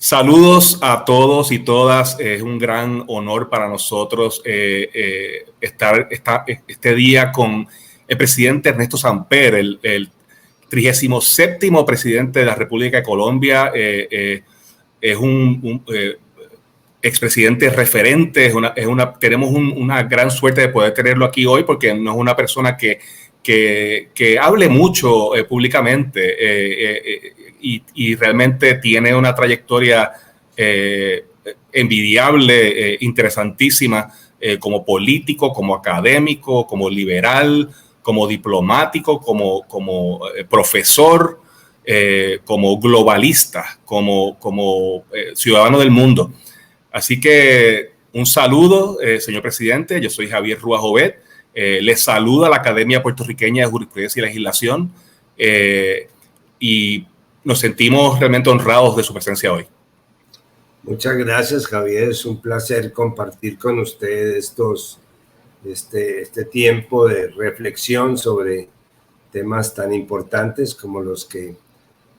Saludos a todos y todas. Es un gran honor para nosotros estar este día con el presidente Ernesto Samper, el 37º presidente de la República de Colombia. Es un expresidente referente. Tenemos una gran suerte de poder tenerlo aquí hoy porque no es una persona que hable mucho públicamente y realmente tiene una trayectoria envidiable, interesantísima, como político, como académico, como liberal, como diplomático, como profesor, como globalista, como ciudadano del mundo. Así que un saludo, señor presidente. Yo soy Javier Rúa Jovet. Les saluda la Academia Puertorriqueña de Jurisprudencia y Legislación y nos sentimos realmente honrados de su presencia hoy. Muchas gracias, Javier. Es un placer compartir con ustedes este tiempo de reflexión sobre temas tan importantes como los que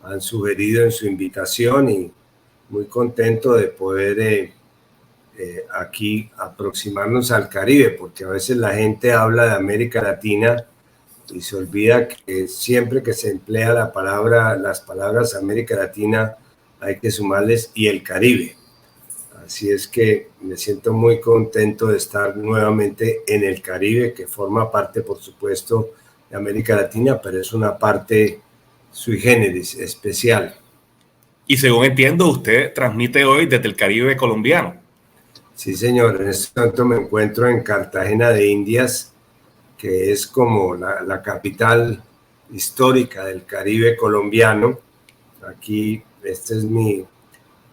han sugerido en su invitación, y muy contento de poder aquí aproximarnos al Caribe, porque a veces la gente habla de América Latina y se olvida que siempre que se emplea las palabras América Latina hay que sumarles y el Caribe. Así es que me siento muy contento de estar nuevamente en el Caribe, que forma parte, por supuesto, de América Latina, pero es una parte sui generis, especial. Y según entiendo, usted transmite hoy desde el Caribe colombiano. Sí, señor. En este momento me encuentro en Cartagena de Indias, que es como la capital histórica del Caribe colombiano. Aquí, este es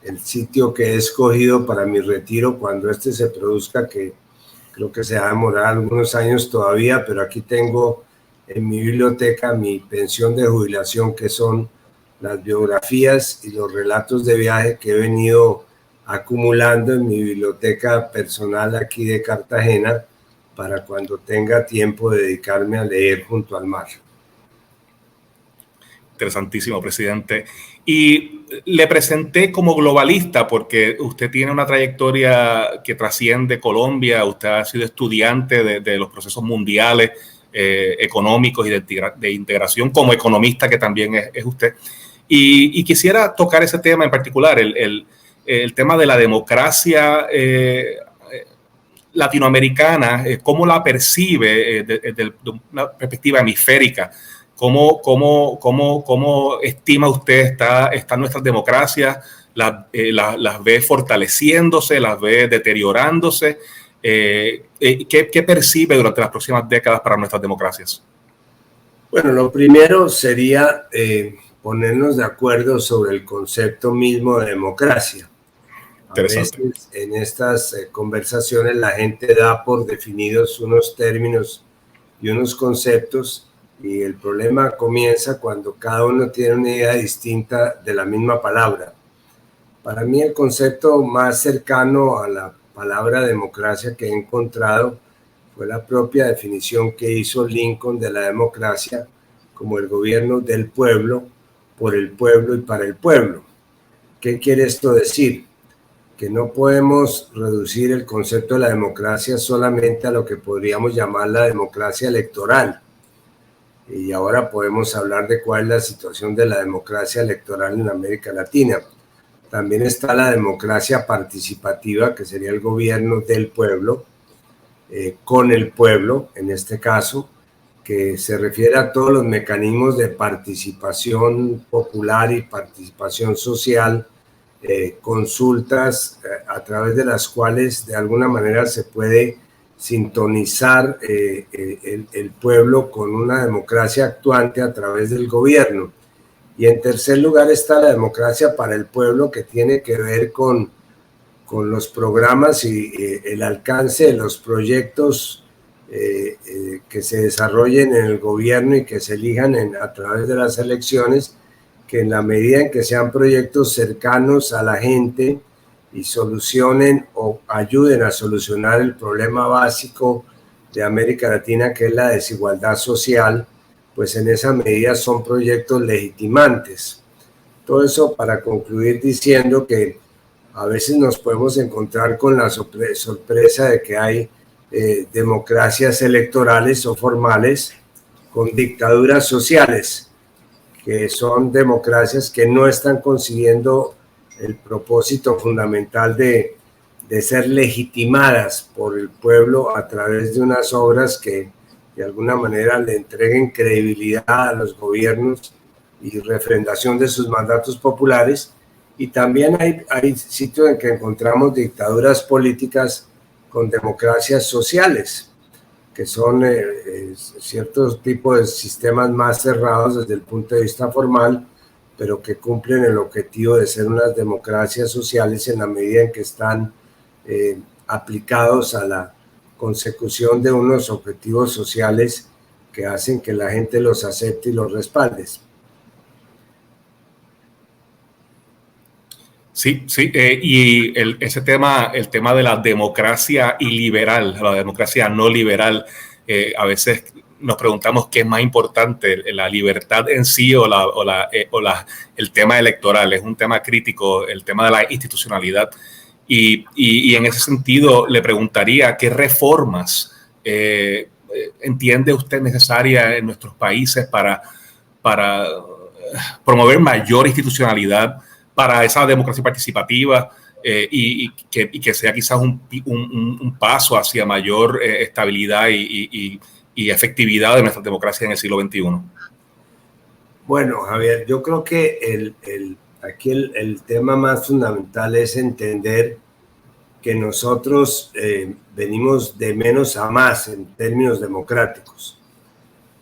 el sitio que he escogido para mi retiro cuando se produzca, que creo que se va a demorar algunos años todavía, pero aquí tengo en mi biblioteca mi pensión de jubilación, que son las biografías y los relatos de viaje que he venido acumulando en mi biblioteca personal aquí de Cartagena, para cuando tenga tiempo de dedicarme a leer junto al mar. Interesantísimo, presidente. Y le presenté como globalista porque usted tiene una trayectoria que trasciende Colombia. Usted ha sido estudiante de los procesos mundiales económicos y de integración, como economista que también es usted. Y quisiera tocar ese tema en particular, el tema de la democracia latinoamericana, cómo la percibe desde una perspectiva hemisférica. ¿Cómo estima usted están nuestras democracias? ¿Las ve fortaleciéndose? ¿Las ve deteriorándose? ¿Qué percibe durante las próximas décadas para nuestras democracias? Bueno, lo primero sería ponernos de acuerdo sobre el concepto mismo de democracia. A veces en estas conversaciones la gente da por definidos unos términos y unos conceptos, y el problema comienza cuando cada uno tiene una idea distinta de la misma palabra. Para mí el concepto más cercano a la palabra democracia que he encontrado fue la propia definición que hizo Lincoln de la democracia como el gobierno del pueblo, por el pueblo y para el pueblo. ¿Qué quiere esto decir? Que no podemos reducir el concepto de la democracia solamente a lo que podríamos llamar la democracia electoral. Y ahora podemos hablar de cuál es la situación de la democracia electoral en América Latina. También está la democracia participativa, que sería el gobierno del pueblo, con el pueblo, en este caso, que se refiere a todos los mecanismos de participación popular y participación social, consultas a través de las cuales de alguna manera se puede sintonizar el pueblo con una democracia actuante a través del gobierno. Y en tercer lugar está la democracia para el pueblo, que tiene que ver con los programas y el alcance de los proyectos que se desarrollen en el gobierno y que se elijan a través de las elecciones, que en la medida en que sean proyectos cercanos a la gente y solucionen o ayuden a solucionar el problema básico de América Latina, que es la desigualdad social, pues en esa medida son proyectos legitimantes. Todo eso para concluir diciendo que a veces nos podemos encontrar con la sorpresa de que hay democracias electorales o formales con dictaduras sociales, que son democracias que no están consiguiendo el propósito fundamental de ser legitimadas por el pueblo a través de unas obras que de alguna manera le entreguen credibilidad a los gobiernos y refrendación de sus mandatos populares. Y también hay sitios en que encontramos dictaduras políticas con democracias sociales, que son ciertos tipos de sistemas más cerrados desde el punto de vista formal, pero que cumplen el objetivo de ser unas democracias sociales en la medida en que están aplicados a la consecución de unos objetivos sociales que hacen que la gente los acepte y los respalde. Sí, sí, y ese tema, el tema de la democracia iliberal, la democracia no liberal, a veces nos preguntamos qué es más importante, la libertad en sí o el tema electoral. Es un tema crítico, el tema de la institucionalidad. Y en ese sentido le preguntaría qué reformas entiende usted necesarias en nuestros países para promover mayor institucionalidad, para esa democracia participativa y que sea quizás un paso hacia mayor estabilidad y efectividad de nuestra democracia en el siglo XXI. Bueno, Javier, yo creo que aquí el tema más fundamental es entender que nosotros venimos de menos a más en términos democráticos.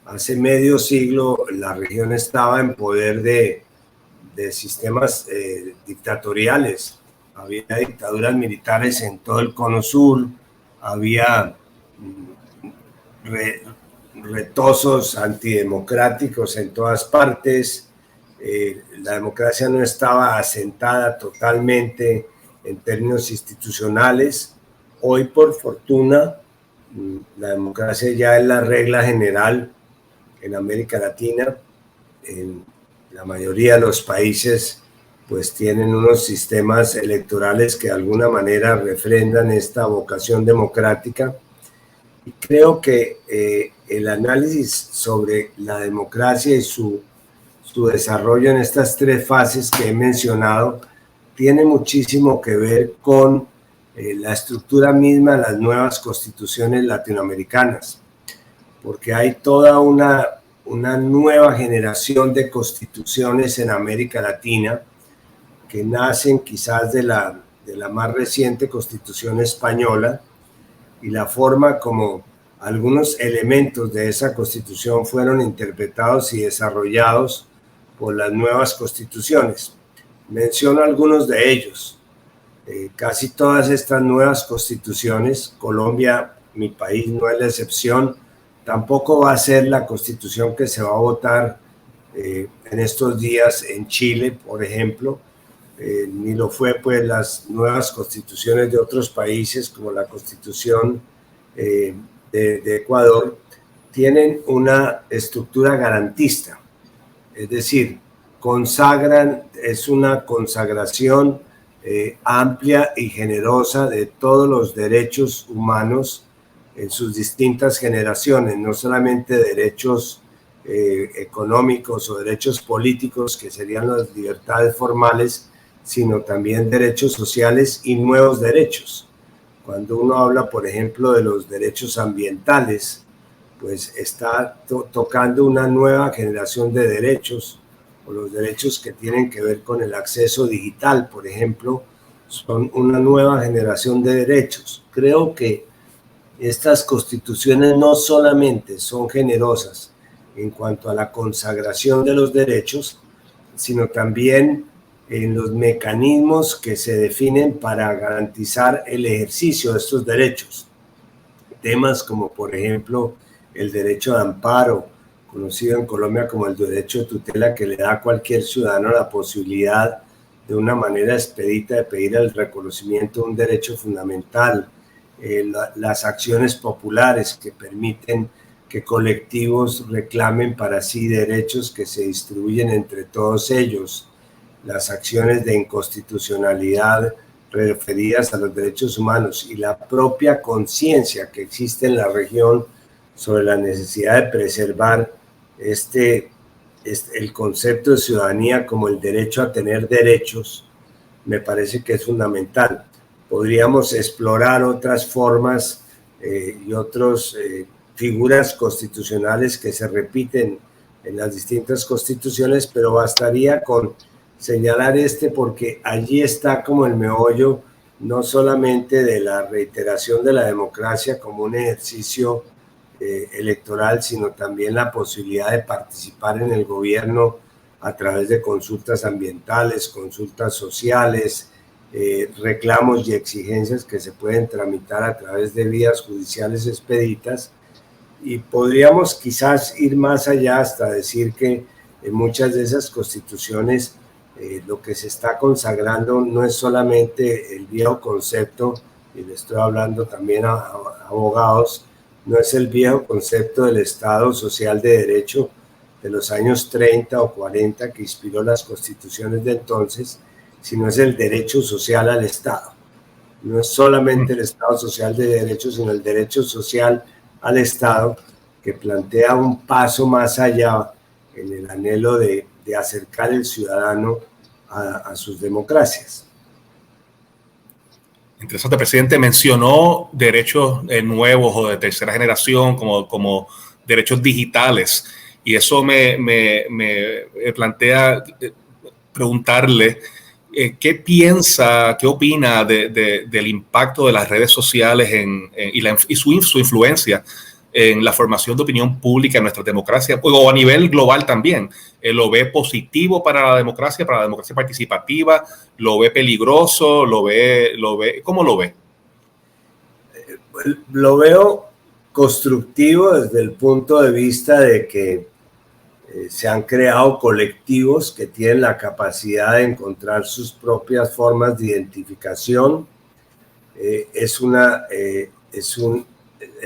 Hace medio siglo la región estaba en poder de sistemas dictatoriales. Había dictaduras militares en todo el cono sur, había retosos antidemocráticos en todas partes, la democracia no estaba asentada totalmente en términos institucionales. Hoy, por fortuna, la democracia ya es la regla general en América Latina. En la mayoría de los países pues tienen unos sistemas electorales que de alguna manera refrendan esta vocación democrática. Y creo que el análisis sobre la democracia y su desarrollo en estas tres fases que he mencionado tiene muchísimo que ver con la estructura misma de las nuevas constituciones latinoamericanas, porque hay toda una nueva generación de constituciones en América Latina que nacen quizás de la más reciente Constitución española, y la forma como algunos elementos de esa Constitución fueron interpretados y desarrollados por las nuevas constituciones. Menciono algunos de ellos. Casi todas estas nuevas constituciones, Colombia, mi país, no es la excepción, tampoco va a ser la constitución que se va a votar en estos días en Chile, por ejemplo, ni lo fue pues las nuevas constituciones de otros países como la constitución de Ecuador. Tienen una estructura garantista, es decir, es una consagración amplia y generosa de todos los derechos humanos en sus distintas generaciones, no solamente derechos económicos o derechos políticos, que serían las libertades formales, sino también derechos sociales y nuevos derechos. Cuando uno habla, por ejemplo, de los derechos ambientales, pues está tocando una nueva generación de derechos, o los derechos que tienen que ver con el acceso digital, por ejemplo, son una nueva generación de derechos. Creo que estas constituciones no solamente son generosas en cuanto a la consagración de los derechos, sino también en los mecanismos que se definen para garantizar el ejercicio de estos derechos. Temas como, por ejemplo, el derecho de amparo, conocido en Colombia como el derecho de tutela, que le da a cualquier ciudadano la posibilidad de una manera expedita de pedir el reconocimiento de un derecho fundamental. Las acciones populares que permiten que colectivos reclamen para sí derechos que se distribuyen entre todos ellos, las acciones de inconstitucionalidad referidas a los derechos humanos y la propia conciencia que existe en la región sobre la necesidad de preservar el concepto de ciudadanía como el derecho a tener derechos, me parece que es fundamental. Podríamos explorar otras formas y otras figuras constitucionales que se repiten en las distintas constituciones, pero bastaría con señalar porque allí está como el meollo no solamente de la reiteración de la democracia como un ejercicio electoral, sino también la posibilidad de participar en el gobierno a través de consultas ambientales, consultas sociales, reclamos y exigencias que se pueden tramitar a través de vías judiciales expeditas. Y podríamos quizás ir más allá hasta decir que en muchas de esas constituciones lo que se está consagrando no es solamente el viejo concepto, y le estoy hablando también a abogados, no es el viejo concepto del Estado social de derecho de los años 30 o 40 que inspiró las constituciones de entonces, sino es el derecho social al Estado. No es solamente el Estado social de derecho, sino el derecho social al Estado, que plantea un paso más allá en el anhelo de acercar el ciudadano a sus democracias. Interesante, presidente. Mencionó derechos nuevos o de tercera generación como derechos digitales, y eso me plantea preguntarle qué piensa, qué opina del impacto de las redes sociales y su influencia en la formación de opinión pública en nuestra democracia, o a nivel global también. ¿Lo ve positivo para la democracia participativa? ¿Lo ve peligroso? ¿Cómo lo ve? Lo veo constructivo desde el punto de vista de que se han creado colectivos que tienen la capacidad de encontrar sus propias formas de identificación.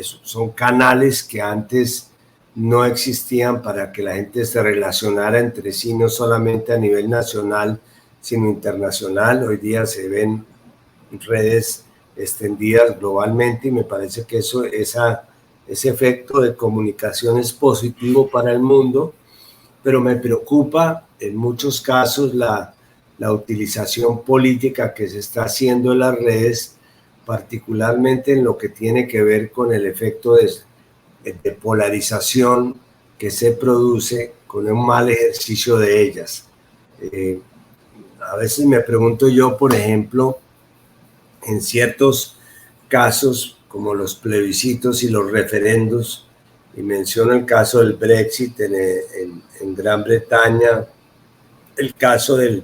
Son canales que antes no existían para que la gente se relacionara entre sí, no solamente a nivel nacional, sino internacional. Hoy día se ven redes extendidas globalmente y me parece que ese efecto de comunicación es positivo para el mundo, pero me preocupa en muchos casos la utilización política que se está haciendo en las redes, particularmente en lo que tiene que ver con el efecto de polarización que se produce con un mal ejercicio de ellas. A veces me pregunto yo, por ejemplo, en ciertos casos como los plebiscitos y los referendos, y menciono el caso del Brexit en Gran Bretaña, el caso de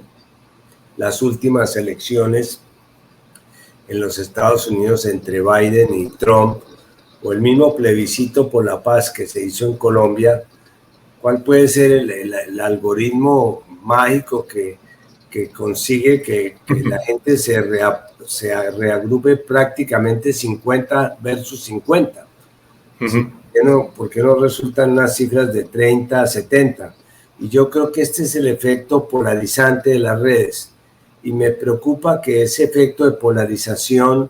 las últimas elecciones en los Estados Unidos entre Biden y Trump, o el mismo plebiscito por la paz que se hizo en Colombia. ¿Cuál puede ser el algoritmo mágico que consigue que la gente se reagrupe prácticamente 50 versus 50? ¿Por qué no resultan unas cifras de 30 a 70? Y yo creo que este es el efecto polarizante de las redes. Y me preocupa que ese efecto de polarización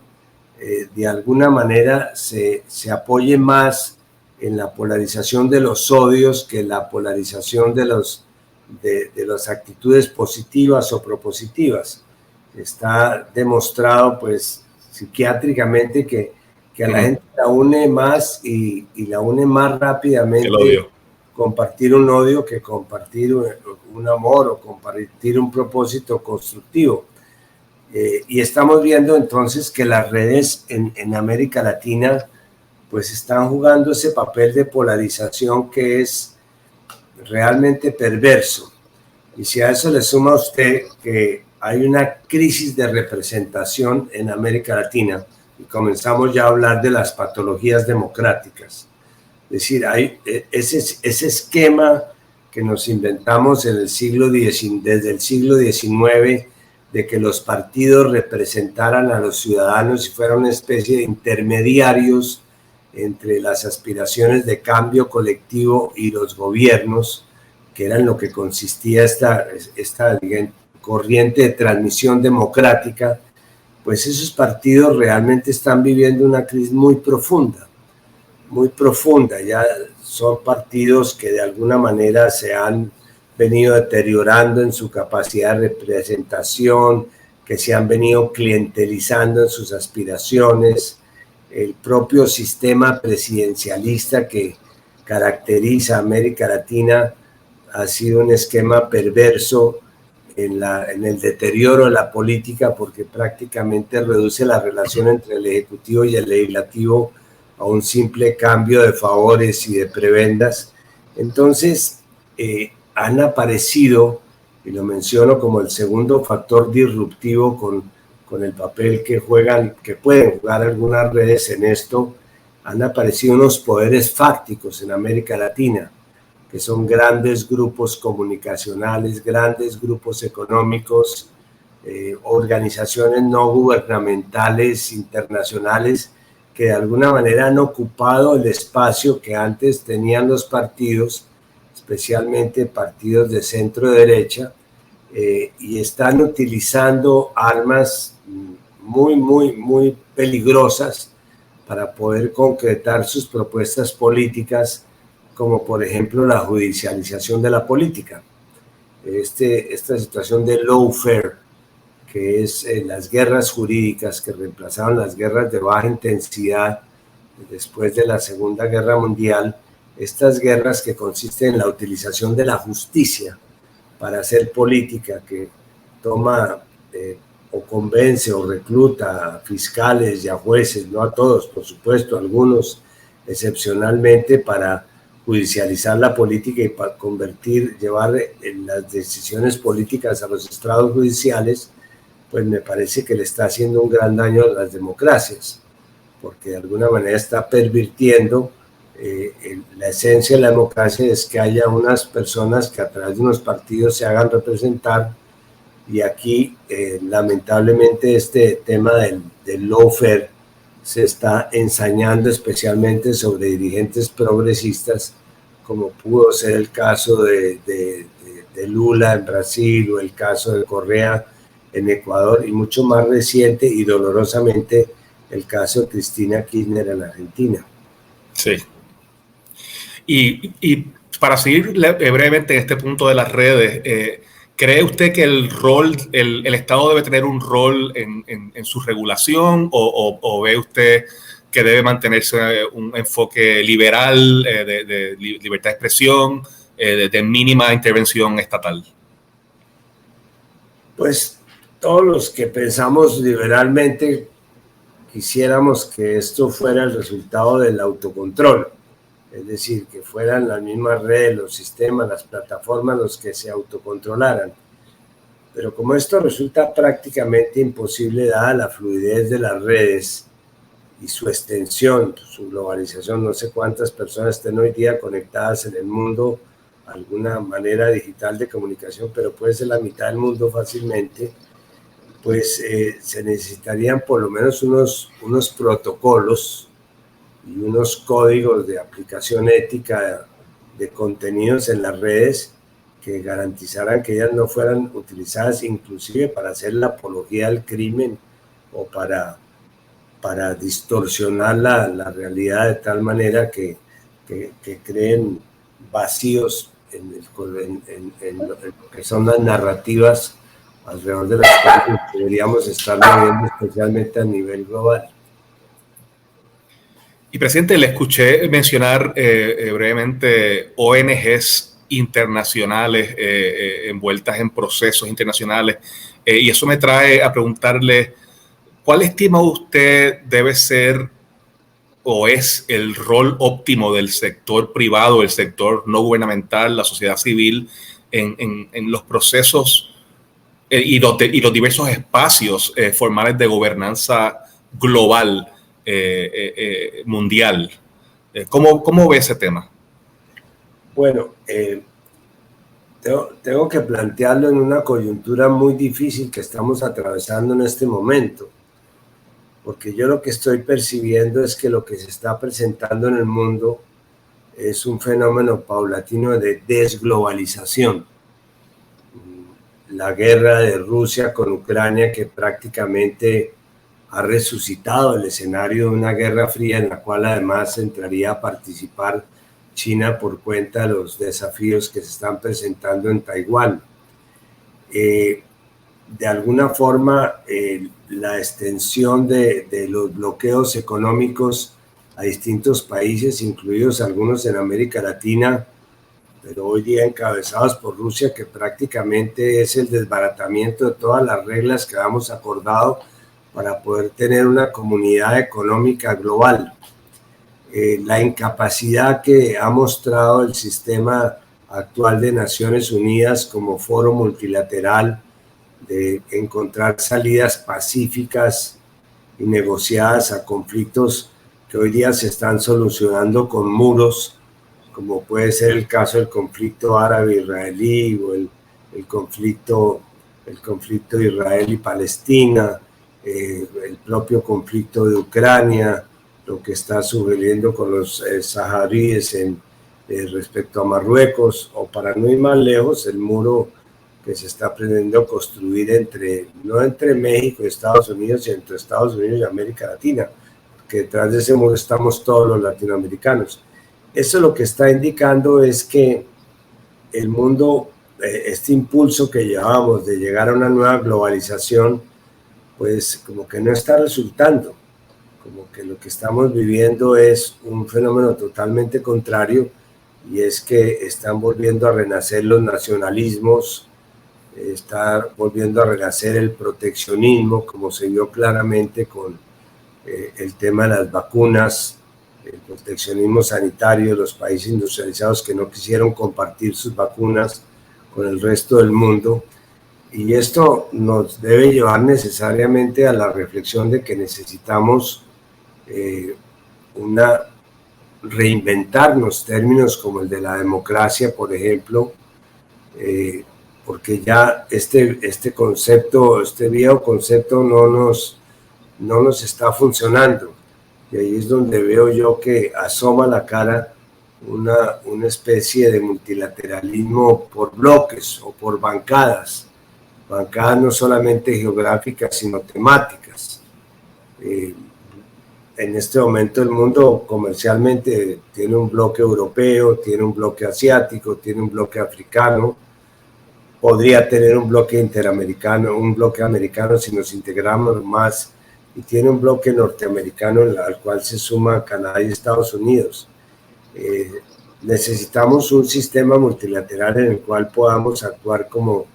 de alguna manera se apoye más en la polarización de los odios que en la polarización de las actitudes positivas o propositivas. Está demostrado, pues, psiquiátricamente que a la gente la une más y la une más rápidamente compartir un odio que compartir un amor o compartir un propósito constructivo. Y estamos viendo entonces que las redes en América Latina pues están jugando ese papel de polarización que es realmente perverso. Y si a eso le suma a usted que hay una crisis de representación en América Latina, y comenzamos ya a hablar de las patologías democráticas, es decir, hay ese esquema que nos inventamos desde el siglo XIX, de que los partidos representaran a los ciudadanos y fueran una especie de intermediarios entre las aspiraciones de cambio colectivo y los gobiernos, que era en lo que consistía esta corriente de transmisión democrática. pues esos partidos realmente están viviendo una crisis muy profunda, muy profunda. Ya son partidos que de alguna manera se han venido deteriorando en su capacidad de representación, que se han venido clientelizando en sus aspiraciones. El propio sistema presidencialista que caracteriza a América Latina ha sido un esquema perverso en el deterioro de la política, porque prácticamente reduce la relación entre el Ejecutivo y el Legislativo a un simple cambio de favores y de prebendas. Entonces, han aparecido, y lo menciono como el segundo factor disruptivo con el papel que pueden jugar algunas redes en esto, han aparecido unos poderes fácticos en América Latina, que son grandes grupos comunicacionales, grandes grupos económicos, organizaciones no gubernamentales internacionales que de alguna manera han ocupado el espacio que antes tenían los partidos, especialmente partidos de centro derecha, y están utilizando armas muy peligrosas para poder concretar sus propuestas políticas, como por ejemplo la judicialización de la política. Esta situación de lawfare, que es las guerras jurídicas que reemplazaron las guerras de baja intensidad después de la Segunda Guerra Mundial, estas guerras que consisten en la utilización de la justicia para hacer política, que toma o convence o recluta a fiscales y a jueces, no a todos, por supuesto, algunos excepcionalmente, para judicializar la política y para llevar las decisiones políticas a los estrados judiciales, pues me parece que le está haciendo un gran daño a las democracias, porque de alguna manera está pervirtiendo la esencia de la democracia, es que haya unas personas que a través de unos partidos se hagan representar, y aquí lamentablemente este tema del lawfare se está ensañando especialmente sobre dirigentes progresistas, como pudo ser el caso de Lula en Brasil, o el caso de Correa en Ecuador, y mucho más reciente y dolorosamente el caso de Cristina Kirchner en Argentina. Sí. Y para seguir brevemente en este punto de las redes, ¿cree usted que el Estado debe tener un rol en su regulación, o ve usted que debe mantenerse un enfoque liberal, de libertad de expresión, de mínima intervención estatal? Pues todos los que pensamos liberalmente quisiéramos que esto fuera el resultado del autocontrol, es decir, que fueran las mismas redes, los sistemas, las plataformas los que se autocontrolaran. Pero como esto resulta prácticamente imposible dada la fluidez de las redes y su extensión, su globalización, no sé cuántas personas estén hoy día conectadas en el mundo, alguna manera digital de comunicación, pero puede ser la mitad del mundo fácilmente, pues se necesitarían por lo menos unos protocolos y unos códigos de aplicación ética de contenidos en las redes que garantizaran que ellas no fueran utilizadas inclusive para hacer la apología al crimen o para distorsionar la realidad de tal manera que creen vacíos en lo que son las narrativas alrededor de las cuales deberíamos estar viviendo, especialmente a nivel global. Y presidente, le escuché mencionar brevemente ONGs internacionales envueltas en procesos internacionales, y eso me trae a preguntarle, ¿cuál estima usted debe ser o es el rol óptimo del sector privado, el sector no gubernamental, la sociedad civil en los procesos y los diversos espacios formales de gobernanza global, mundial? ¿Cómo ve ese tema? Bueno, tengo que plantearlo en una coyuntura muy difícil que estamos atravesando en este momento, porque yo lo que estoy percibiendo es que lo que se está presentando en el mundo es un fenómeno paulatino de desglobalización. La guerra de Rusia con Ucrania, que prácticamente ha resucitado el escenario de una guerra fría en la cual además entraría a participar China por cuenta de los desafíos que se están presentando en Taiwán. De alguna forma, la extensión de los bloqueos económicos a distintos países, incluidos algunos en América Latina, pero hoy día encabezados por Rusia, que prácticamente es el desbaratamiento de todas las reglas que habíamos acordado para poder tener una comunidad económica global. La incapacidad que ha mostrado el sistema actual de Naciones Unidas como foro multilateral de encontrar salidas pacíficas y negociadas a conflictos que hoy día se están solucionando con muros, como puede ser el caso del conflicto árabe-israelí o el conflicto Israel y Palestina, el propio conflicto de Ucrania, lo que está sucediendo con los saharauis respecto a Marruecos, o para no ir más lejos, el muro que se está pretendiendo construir no entre México y Estados Unidos, sino entre Estados Unidos y América Latina, porque detrás de ese muro estamos todos los latinoamericanos. Eso lo que está indicando es que el mundo, este impulso que llevamos de llegar a una nueva globalización, pues como que no está resultando, como que lo que estamos viviendo es un fenómeno totalmente contrario, y es que están volviendo a renacer los nacionalismos, está volviendo a renacer el proteccionismo, como se vio claramente con el tema de las vacunas, el proteccionismo sanitario, los países industrializados que no quisieron compartir sus vacunas con el resto del mundo. Y esto nos debe llevar necesariamente a la reflexión de que necesitamos reinventarnos términos como el de la democracia, por ejemplo, porque ya este concepto, este viejo concepto no nos está funcionando. Y ahí es donde veo yo que asoma la cara una especie de multilateralismo por bloques o por bancadas no solamente geográficas, sino temáticas. En este momento el mundo comercialmente tiene un bloque europeo, tiene un bloque asiático, tiene un bloque africano, podría tener un bloque interamericano, un bloque americano si nos integramos más, y tiene un bloque norteamericano al cual se suma Canadá y Estados Unidos. Necesitamos un sistema multilateral en el cual podamos actuar como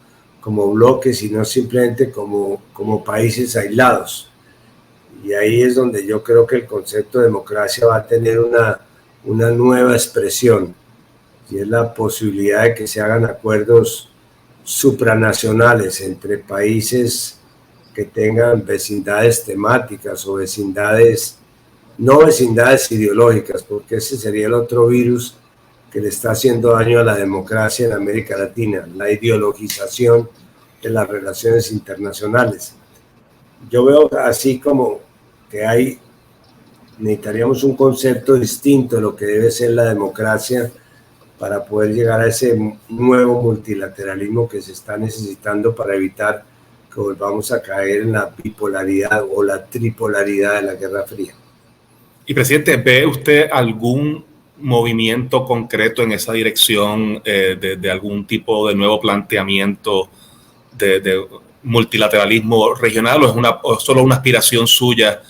bloques y no simplemente como países aislados. Y ahí es donde yo creo que el concepto de democracia va a tener una nueva expresión, y es la posibilidad de que se hagan acuerdos supranacionales entre países que tengan vecindades temáticas o no vecindades ideológicas, porque ese sería el otro virus que le está haciendo daño a la democracia en América Latina, la ideologización de las relaciones internacionales. Yo veo así como que necesitaríamos un concepto distinto de lo que debe ser la democracia para poder llegar a ese nuevo multilateralismo que se está necesitando para evitar que volvamos a caer en la bipolaridad o la tripolaridad de la Guerra Fría. Y presidente, ¿ve usted algún movimiento concreto en esa dirección de algún tipo de nuevo planteamiento de multilateralismo regional, o es solo una aspiración suya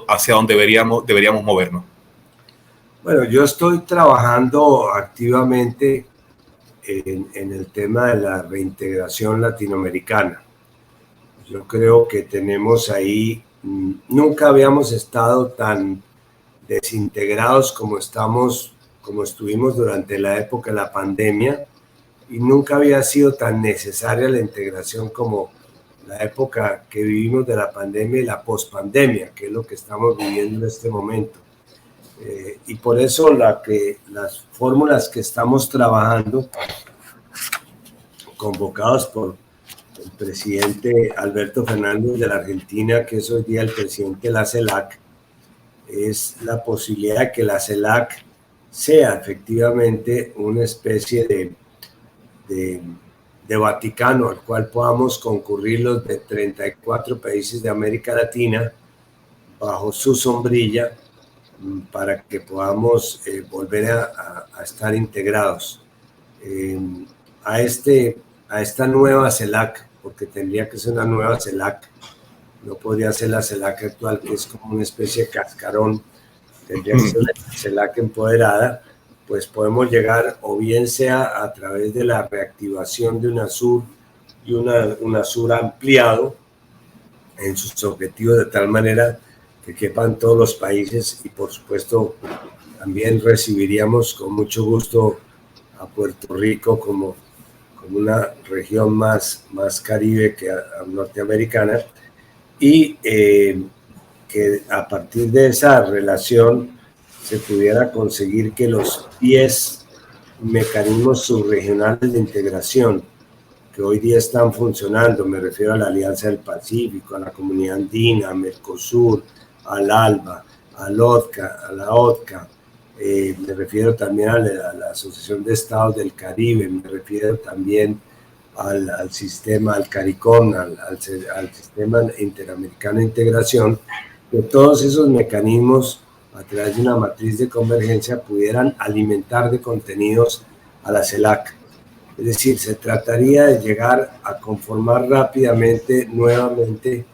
hacia donde deberíamos movernos? Bueno, yo estoy trabajando activamente en el tema de la reintegración latinoamericana. Yo creo que tenemos ahí, nunca habíamos estado tan desintegrados como estuvimos durante la época de la pandemia, y nunca había sido tan necesaria la integración como la época que vivimos de la pandemia y la pospandemia, que es lo que estamos viviendo en este momento. Y por eso las fórmulas que estamos trabajando, convocados por el presidente Alberto Fernández de la Argentina, que es hoy día el presidente de la CELAC, es la posibilidad de que la CELAC sea efectivamente una especie de de Vaticano, al cual podamos concurrir los de 34 países de América Latina bajo su sombrilla, para que podamos volver a estar integrados a esta nueva CELAC, porque tendría que ser una nueva CELAC, no podría ser la CELAC actual, que es como una especie de cascarón, tendría que ser la CELAC empoderada. Pues podemos llegar, o bien sea a través de la reactivación de UNASUR y UNASUR ampliado en sus objetivos, de tal manera que quepan todos los países, y por supuesto también recibiríamos con mucho gusto a Puerto Rico como una región más caribe que norteamericana, y que a partir de esa relación se pudiera conseguir que los 10 mecanismos subregionales de integración que hoy día están funcionando, me refiero a la Alianza del Pacífico, a la Comunidad Andina, a Mercosur, al ALBA, al ODCA, a la ODCA, me refiero también a la Asociación de Estados del Caribe, me refiero también al sistema, al CARICOM, al Sistema Interamericano de Integración, que todos esos mecanismos, a través de una matriz de convergencia, pudieran alimentar de contenidos a la CELAC. Es decir, se trataría de llegar a conformar rápidamente, nuevamente,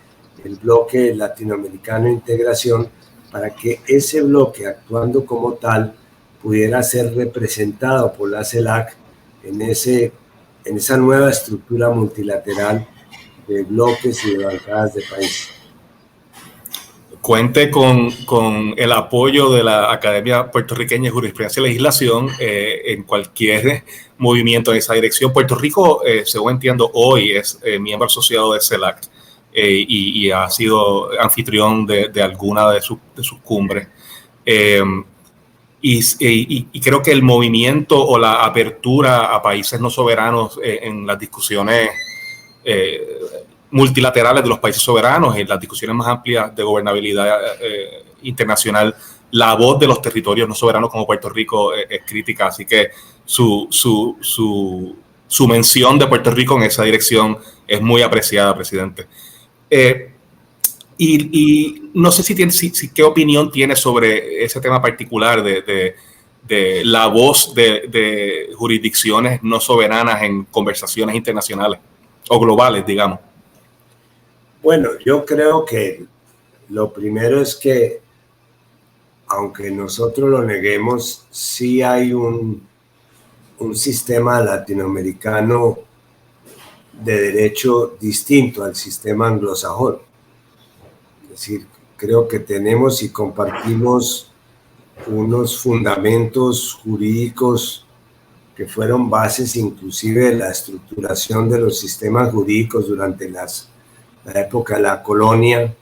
el bloque latinoamericano de integración, para que ese bloque, actuando como tal, pudiera ser representado por la CELAC en esa nueva estructura multilateral de bloques y de bancadas de países. Cuente con el apoyo de la Academia Puertorriqueña de Jurisprudencia y Legislación en cualquier movimiento en esa dirección. Puerto Rico, según entiendo, hoy es miembro asociado de CELAC y ha sido anfitrión de alguna de sus cumbres. Y creo que el movimiento o la apertura a países no soberanos en las discusiones multilaterales de los países soberanos, en las discusiones más amplias de gobernabilidad internacional, la voz de los territorios no soberanos como Puerto Rico es crítica, así que su mención de Puerto Rico en esa dirección es muy apreciada, presidente. Y no sé qué opinión tiene sobre ese tema particular de la voz de jurisdicciones no soberanas en conversaciones internacionales o globales, digamos. Bueno, yo creo que lo primero es que, aunque nosotros lo neguemos, sí hay un sistema latinoamericano de derecho distinto al sistema anglosajón. Es decir, creo que tenemos y compartimos unos fundamentos jurídicos que fueron bases inclusive de la estructuración de los sistemas jurídicos durante la época de la colonia,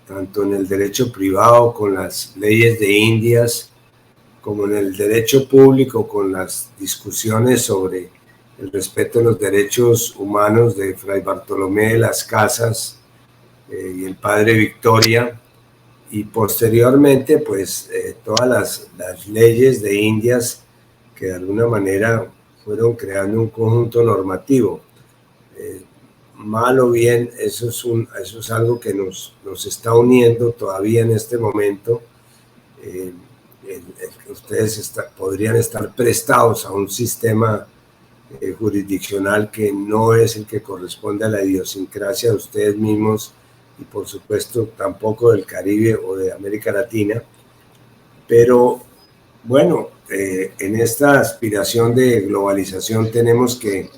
tanto en el derecho privado con las leyes de Indias, como en el derecho público con las discusiones sobre el respeto de los derechos humanos de Fray Bartolomé de las Casas y el padre Victoria, y posteriormente pues todas las leyes de Indias que de alguna manera fueron creando un conjunto normativo. Mal o bien, eso es algo que nos está uniendo todavía en este momento. Ustedes podrían estar prestados a un sistema jurisdiccional que no es el que corresponde a la idiosincrasia de ustedes mismos, y por supuesto tampoco del Caribe o de América Latina. Pero bueno, en esta aspiración de globalización tenemos que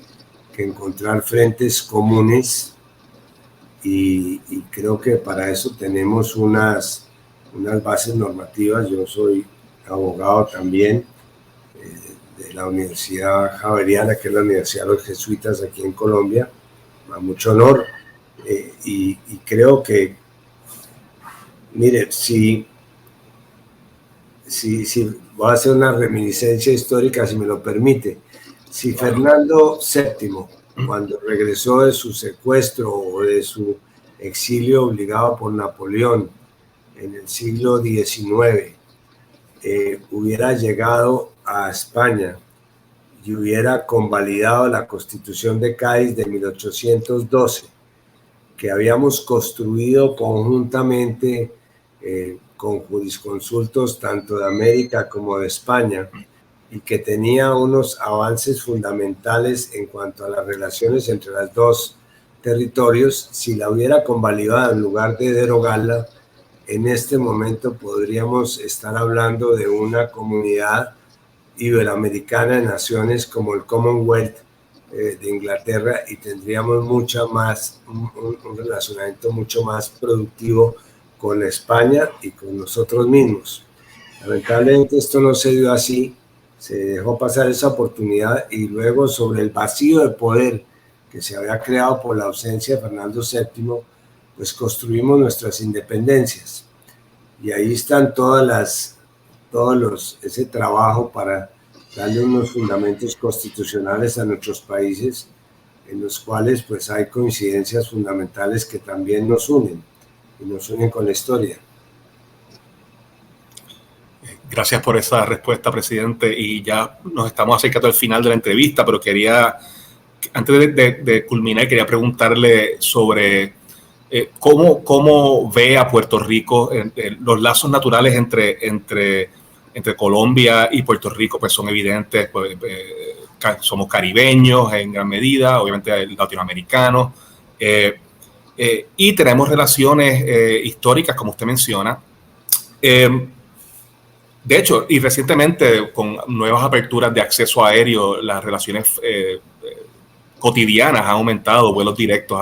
encontrar frentes comunes, y creo que para eso tenemos unas bases normativas. Yo soy abogado también de la Universidad Javeriana, que es la Universidad de los Jesuitas aquí en Colombia, a mucho honor, y creo que, mire, si voy a hacer una reminiscencia histórica, si me lo permite. Si Fernando VII, cuando regresó de su secuestro o de su exilio obligado por Napoleón en el siglo XIX, hubiera llegado a España y hubiera convalidado la Constitución de Cádiz de 1812, que habíamos construido conjuntamente con jurisconsultos tanto de América como de España, y que tenía unos avances fundamentales en cuanto a las relaciones entre los dos territorios, si la hubiera convalidado en lugar de derogarla, en este momento podríamos estar hablando de una comunidad iberoamericana de naciones como el Commonwealth de Inglaterra, y tendríamos un relacionamiento mucho más productivo con España y con nosotros mismos. Lamentablemente esto no se dio así, se dejó pasar esa oportunidad, y luego, sobre el vacío de poder que se había creado por la ausencia de Fernando VII, pues construimos nuestras independencias. Y ahí están ese trabajo para darle unos fundamentos constitucionales a nuestros países, en los cuales pues hay coincidencias fundamentales que también nos unen, y nos unen con la historia. Gracias por esa respuesta, presidente. Y ya nos estamos acercando al final de la entrevista, pero antes de culminar, quería preguntarle sobre cómo ve a Puerto Rico. Los lazos naturales entre Colombia y Puerto Rico pues son evidentes. Pues, somos caribeños en gran medida, obviamente latinoamericanos, y tenemos relaciones históricas, como usted menciona. De hecho, y recientemente, con nuevas aperturas de acceso aéreo, las relaciones cotidianas han aumentado, vuelos directos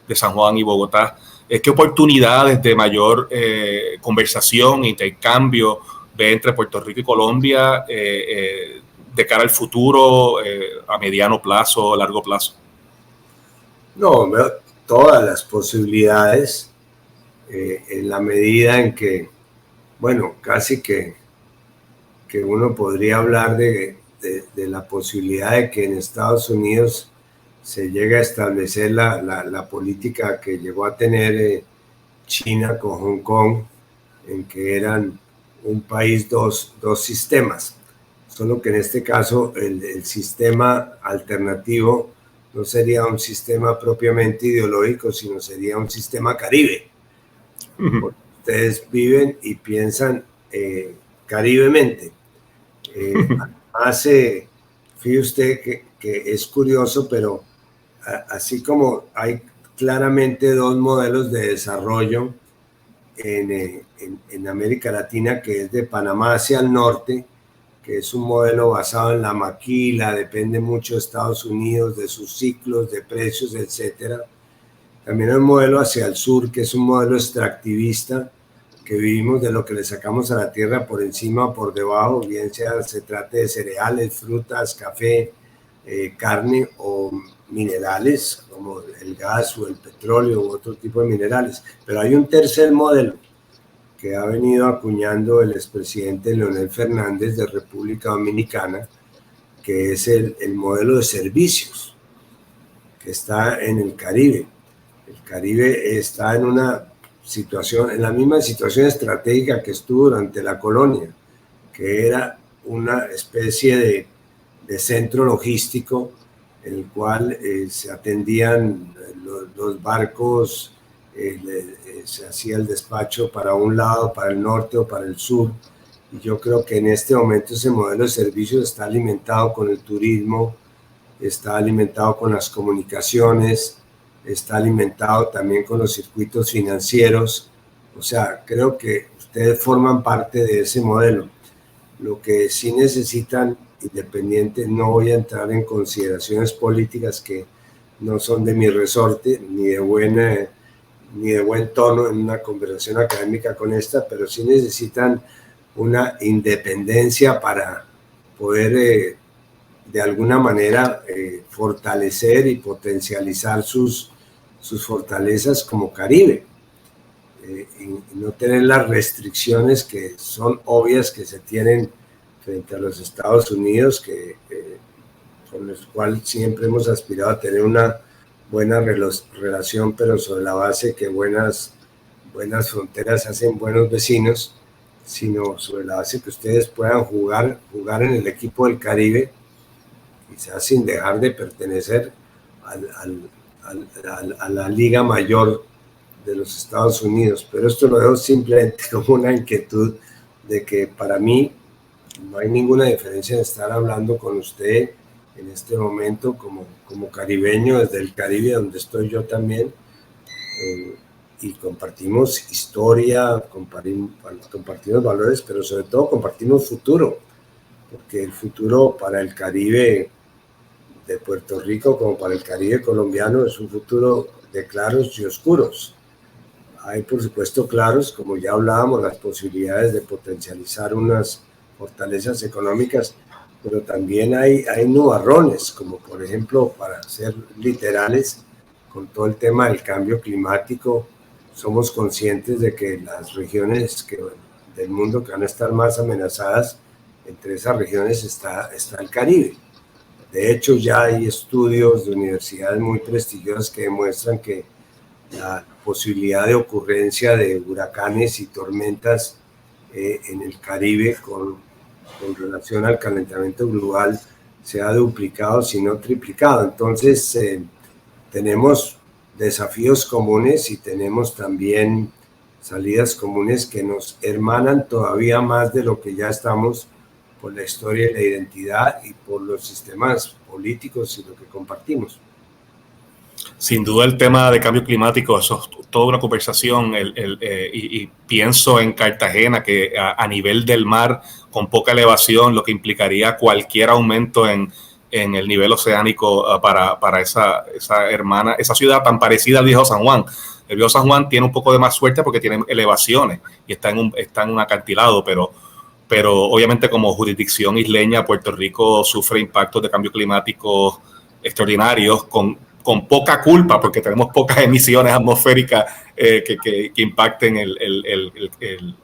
de San Juan y Bogotá. ¿Qué oportunidades de mayor conversación e intercambio ve entre Puerto Rico y Colombia de cara al futuro, a mediano plazo, largo plazo? No, veo todas las posibilidades, en la medida en que, bueno, casi que uno podría hablar de la posibilidad de que en Estados Unidos se llegue a establecer la política que llegó a tener China con Hong Kong, en que eran un país, dos sistemas. Solo que en este caso el sistema alternativo no sería un sistema propiamente ideológico, sino sería un sistema caribe. Porque ustedes viven y piensan caribemente. Además, fíjese usted que es curioso, pero así como hay claramente dos modelos de desarrollo en América Latina, que es de Panamá hacia el norte, que es un modelo basado en la maquila, depende mucho de Estados Unidos, de sus ciclos, de precios, etcétera. También hay un modelo hacia el sur, que es un modelo extractivista, que vivimos de lo que le sacamos a la tierra por encima o por debajo, bien sea se trate de cereales, frutas, café, carne o minerales como el gas o el petróleo u otro tipo de minerales. Pero hay un tercer modelo que ha venido acuñando el expresidente Leonel Fernández de República Dominicana, que es el modelo de servicios, que está en el Caribe. El Caribe está en en la misma situación estratégica que estuvo durante la colonia, que era una especie de centro logístico en el cual se atendían los barcos, se hacía el despacho para un lado, para el norte o para el sur. Y yo creo que en este momento ese modelo de servicios está alimentado con el turismo, está alimentado con las comunicaciones, está alimentado también con los circuitos financieros. O sea, creo que ustedes forman parte de ese modelo. Lo que sí necesitan, independiente, no voy a entrar en consideraciones políticas que no son de mi resorte, ni de buen tono en una conversación académica con esta, pero sí necesitan una independencia para poder de alguna manera fortalecer y potencializar sus fortalezas como Caribe, y no tener las restricciones que son obvias que se tienen frente a los Estados Unidos, con los cuales siempre hemos aspirado a tener una buena relación, pero sobre la base que buenas fronteras hacen buenos vecinos, sino sobre la base que ustedes puedan jugar en el equipo del Caribe, quizás sin dejar de pertenecer a la Liga Mayor de los Estados Unidos. Pero esto lo dejo simplemente como una inquietud de que para mí no hay ninguna diferencia en estar hablando con usted en este momento como caribeño desde el Caribe, donde estoy yo también, y compartimos historia, compartimos valores, pero sobre todo compartimos futuro, porque el futuro para el Caribe de Puerto Rico como para el Caribe colombiano es un futuro de claros y oscuros. Hay, por supuesto, claros, como ya hablábamos, las posibilidades de potencializar unas fortalezas económicas, pero también hay nubarrones, como por ejemplo, para ser literales, con todo el tema del cambio climático, somos conscientes de que las regiones del mundo que van a estar más amenazadas, entre esas regiones está el Caribe. De hecho, ya hay estudios de universidades muy prestigiosas que demuestran que la posibilidad de ocurrencia de huracanes y tormentas en el Caribe con relación al calentamiento global se ha duplicado, si no triplicado. Entonces, tenemos desafíos comunes y tenemos también salidas comunes que nos hermanan todavía más de lo que ya estamos por la historia y la identidad y por los sistemas políticos y lo que compartimos. Sin duda el tema de cambio climático, eso es toda una conversación y pienso en Cartagena, que a nivel del mar, con poca elevación, lo que implicaría cualquier aumento en el nivel oceánico para esa ciudad tan parecida al viejo San Juan. El viejo San Juan tiene un poco de más suerte porque tiene elevaciones y está en un acantilado, pero obviamente como jurisdicción isleña, Puerto Rico sufre impactos de cambio climático extraordinarios con poca culpa, porque tenemos pocas emisiones atmosféricas que impacten el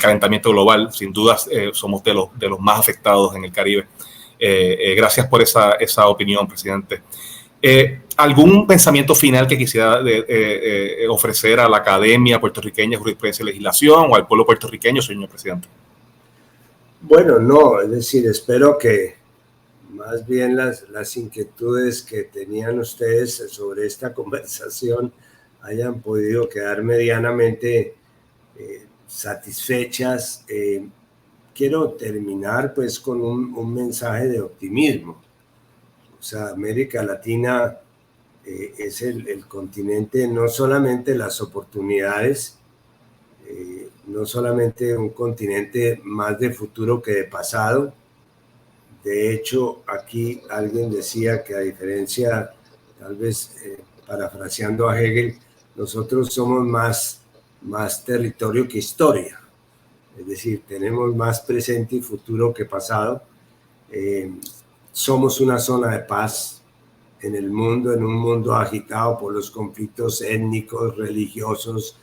calentamiento global. Sin duda somos de los más afectados en el Caribe. Gracias por esa opinión, presidente. ¿Algún pensamiento final que quisiera ofrecer a la Academia Puertorriqueña de Jurisprudencia y Legislación o al pueblo puertorriqueño, señor presidente? Bueno, no, es decir, espero que más bien las inquietudes que tenían ustedes sobre esta conversación hayan podido quedar medianamente satisfechas. Quiero terminar pues con un mensaje de optimismo. O sea, América Latina es el continente, no solamente las oportunidades, no solamente un continente más de futuro que de pasado. De hecho, aquí alguien decía que a diferencia, tal vez parafraseando a Hegel, nosotros somos más territorio que historia. Es decir, tenemos más presente y futuro que pasado. Somos una zona de paz en el mundo, en un mundo agitado por los conflictos étnicos, religiosos,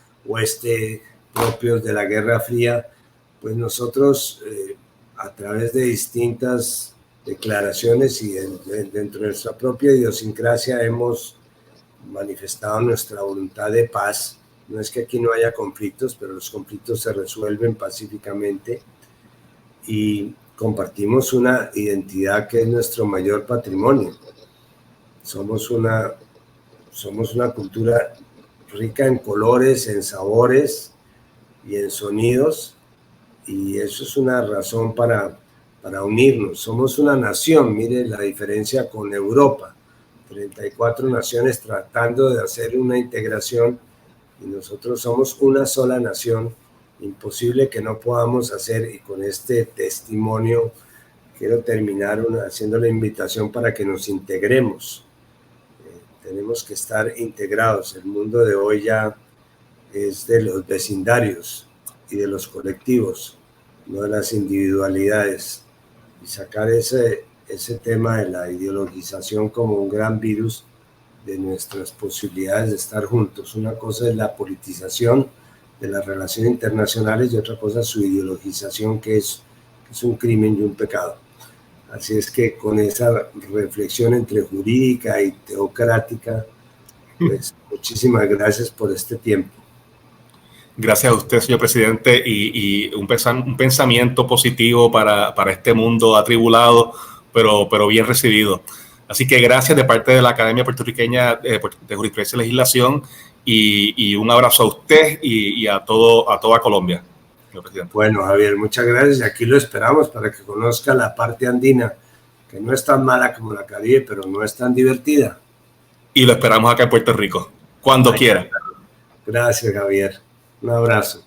propios de la Guerra Fría. Pues nosotros, a través de distintas declaraciones y dentro de nuestra propia idiosincrasia hemos manifestado nuestra voluntad de paz. No es que aquí no haya conflictos, pero los conflictos se resuelven pacíficamente y compartimos una identidad que es nuestro mayor patrimonio. Somos una cultura rica en colores, en sabores y en sonidos, y eso es una razón para unirnos. Somos una nación, mire la diferencia con Europa, 34 naciones tratando de hacer una integración y nosotros somos una sola nación, imposible que no podamos hacer. Y con este testimonio quiero terminar haciendo la invitación para que nos integremos. Tenemos que estar integrados. El mundo de hoy ya es de los vecindarios y de los colectivos, no de las individualidades. Y sacar ese tema de la ideologización como un gran virus de nuestras posibilidades de estar juntos. Una cosa es la politización de las relaciones internacionales y otra cosa es su ideologización, que es un crimen y un pecado. Así es que con esa reflexión entre jurídica y teocrática, pues muchísimas gracias por este tiempo. Gracias a usted, señor presidente, y un pensamiento positivo para este mundo atribulado, pero bien recibido. Así que gracias de parte de la Academia Puertorriqueña de Jurisprudencia y Legislación y un abrazo a usted y a toda Colombia, señor presidente. Bueno, Javier, muchas gracias. Aquí lo esperamos para que conozca la parte andina, que no es tan mala como la Caribe, pero no es tan divertida. Y lo esperamos acá en Puerto Rico, cuando quiera. Gracias, Javier. Un abrazo.